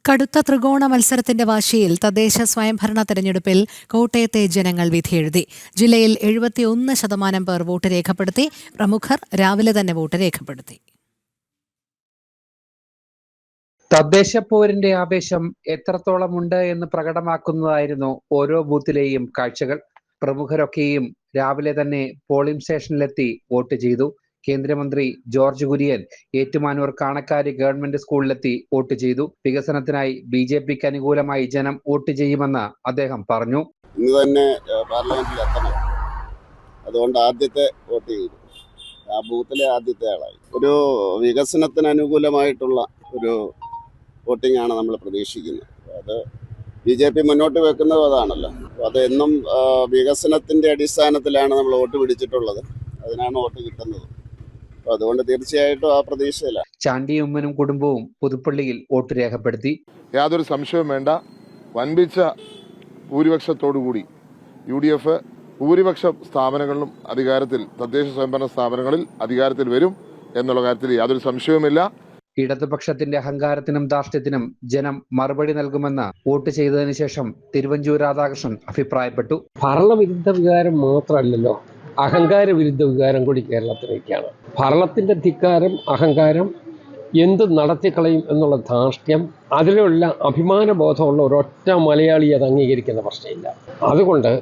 കടുത്ത ത്രികോണ മത്സരത്തിന്റെ വാശിയിൽ തദ്ദേശ സ്വയംഭരണ തെരഞ്ഞെടുപ്പിൽ കോട്ടയത്തെ ജനങ്ങൾ വിധിയെഴുതി. ജില്ലയിൽ 71% പേർ വോട്ട് രേഖപ്പെടുത്തി. പ്രമുഖർ രാവിലെ തന്നെ വോട്ട് രേഖപ്പെടുത്തി. തദ്ദേശ പോരിന്റെ ആവേശം എത്രത്തോളമുണ്ട് എന്ന് പ്രകടമാക്കുന്നതായിരുന്നു ഓരോ ബൂത്തിലെയും കാഴ്ചകൾ. പ്രമുഖരൊക്കെയും രാവിലെ തന്നെ പോളിംഗ് സ്റ്റേഷനിലെത്തി വോട്ട് ചെയ്തു. കേന്ദ്രമന്ത്രി ജോർജ് കുര്യൻ ഏറ്റുമാനൂർ കാണക്കാരി ഗവൺമെന്റ് സ്കൂളിലെത്തി വോട്ട് ചെയ്തു. വികസനത്തിനായി BJPക്ക് അനുകൂലമായി ജനം വോട്ട് ചെയ്യുമെന്ന് അദ്ദേഹം പറഞ്ഞു. ഇന്ന് തന്നെ പാർലമെന്റിൽ എത്തണം, അതുകൊണ്ട് ആദ്യത്തെ വോട്ട് ചെയ്തു. ആ ബൂത്തിലെ ആദ്യത്തെ ആളായി. ഒരു വികസനത്തിന് അനുകൂലമായിട്ടുള്ള ഒരു വോട്ടിംഗ് ആണ് നമ്മൾ പ്രതീക്ഷിക്കുന്നത്. അത് BJP മുന്നോട്ട് വെക്കുന്നത് അതാണല്ലോ. അത് എന്നും വികസനത്തിന്റെ അടിസ്ഥാനത്തിലാണ് നമ്മൾ വോട്ട് പിടിച്ചിട്ടുള്ളത്. അതിനാണ് വോട്ട് കിട്ടുന്നത്. അതുകൊണ്ട് തീർച്ചയായിട്ടും ആ പ്രതീക്ഷയില്ല. ചാണ്ടി ഉമ്മനും കുടുംബവും പുതുപ്പള്ളിയിൽ വോട്ട് രേഖപ്പെടുത്തി. യാതൊരു സംശയവും വേണ്ട, വൻപിച്ച ഭൂരിപക്ഷത്തോടുകൂടി UDF ഭൂരിപക്ഷ സ്ഥാപനങ്ങളിലും അധികാരത്തിൽ, തദ്ദേശ സ്വയംഭരണ സ്ഥാപനങ്ങളിൽ അധികാരത്തിൽ വരും എന്നുള്ള കാര്യത്തിൽ യാതൊരു സംശയവുമില്ല. ഇടതുപക്ഷത്തിന്റെ അഹങ്കാരത്തിനും ധാർഷ്ട്യത്തിനും ജനം മറുപടി നൽകുമെന്ന് വോട്ട് ചെയ്തതിനു ശേഷം തിരുവഞ്ചൂർ രാധാകൃഷ്ണൻ അഭിപ്രായപ്പെട്ടു. ഭരണവിരുദ്ധ വികാരം മാത്രമല്ലല്ലോ, അഹങ്കാര വിരുദ്ധ വികാരം കൂടി കേരളത്തിലേക്കാണ്. ഭരണത്തിന്റെ ധിക്കാരം, അഹങ്കാരം എന്ത് നടത്തിക്കളയും എന്നുള്ള ധാർഷ്ട്യം, അതിലുള്ള അഭിമാനബോധമുള്ള ഒരൊറ്റ മലയാളി അത് അംഗീകരിക്കുന്ന പ്രശ്നമില്ല. അതുകൊണ്ട്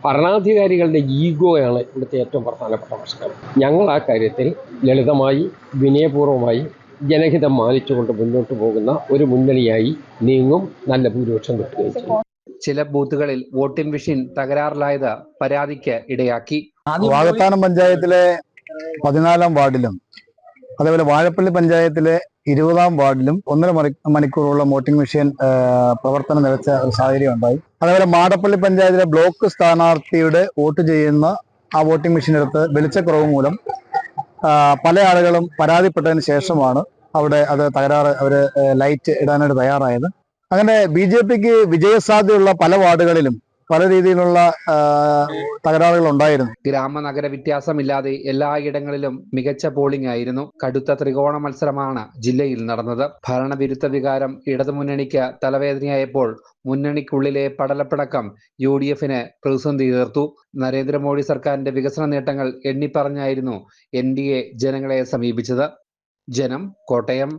ഭരണാധികാരികളുടെ ഈഗോയാണ് ഇവിടുത്തെ ഏറ്റവും പ്രധാനപ്പെട്ട പ്രശ്നം. ഞങ്ങൾ ആ കാര്യത്തിൽ ലളിതമായി, വിനയപൂർവ്വമായി, ജനഹിതം മാനിച്ചുകൊണ്ട് മുന്നോട്ട് പോകുന്ന ഒരു മുന്നണിയായി നീങ്ങും. നല്ല ഭൂരിപക്ഷം കിട്ടുകയും ചെയ്യും. ചില ബൂത്തുകളിൽ വോട്ടിംഗ് മെഷീൻ തകരാറിലായത് പരാതിക്ക് ഇടയാക്കി. വാകത്താനം പഞ്ചായത്തിലെ 14-ാം വാർഡിലും അതേപോലെ വാഴപ്പള്ളി പഞ്ചായത്തിലെ 20-ാം വാർഡിലും 1.5 മണിക്കൂറോളം വോട്ടിംഗ് മെഷീൻ പ്രവർത്തനം നിലച്ച ഒരു സാഹചര്യം ഉണ്ടായി. അതേപോലെ മാടപ്പള്ളി പഞ്ചായത്തിലെ ബ്ലോക്ക് സ്ഥാനാർത്ഥിയുടെ വോട്ട് ചെയ്യുന്ന ആ വോട്ടിംഗ് മെഷീൻ എടുത്ത് വെളിച്ചക്കുറവ് മൂലം പല ആളുകളും പരാതിപ്പെട്ടതിന് ശേഷമാണ് അവിടെ അത് തകരാറ്, അവര് ലൈറ്റ് ഇടാനായിട്ട് തയ്യാറായത്. അങ്ങനെ BJPക്ക് വിജയസാധ്യതയുള്ള പല വാർഡുകളിലും പല രീതിയിലുള്ള തകരാറുകൾ ഉണ്ടായിരുന്നു. ഗ്രാമനഗര വ്യത്യാസമില്ലാതെ എല്ലായിടങ്ങളിലും മികച്ച പോളിംഗ് ആയിരുന്നു. കടുത്ത ത്രികോണ മത്സരമാണ് ജില്ലയിൽ നടന്നത്. ഭരണവിരുദ്ധ വികാരം ഇടതുമുന്നണിക്ക് തലവേദനയായപ്പോൾ മുന്നണിക്കുള്ളിലെ പടലപ്പിണക്കം UDFന് പ്രതിസന്ധി തീർത്തു. നരേന്ദ്രമോദി സർക്കാരിന്റെ വികസന നേട്ടങ്ങൾ എണ്ണിപ്പറഞ്ഞായിരുന്നു NDA ജനങ്ങളെ സമീപിച്ചത്. ജനം, കോട്ടയം.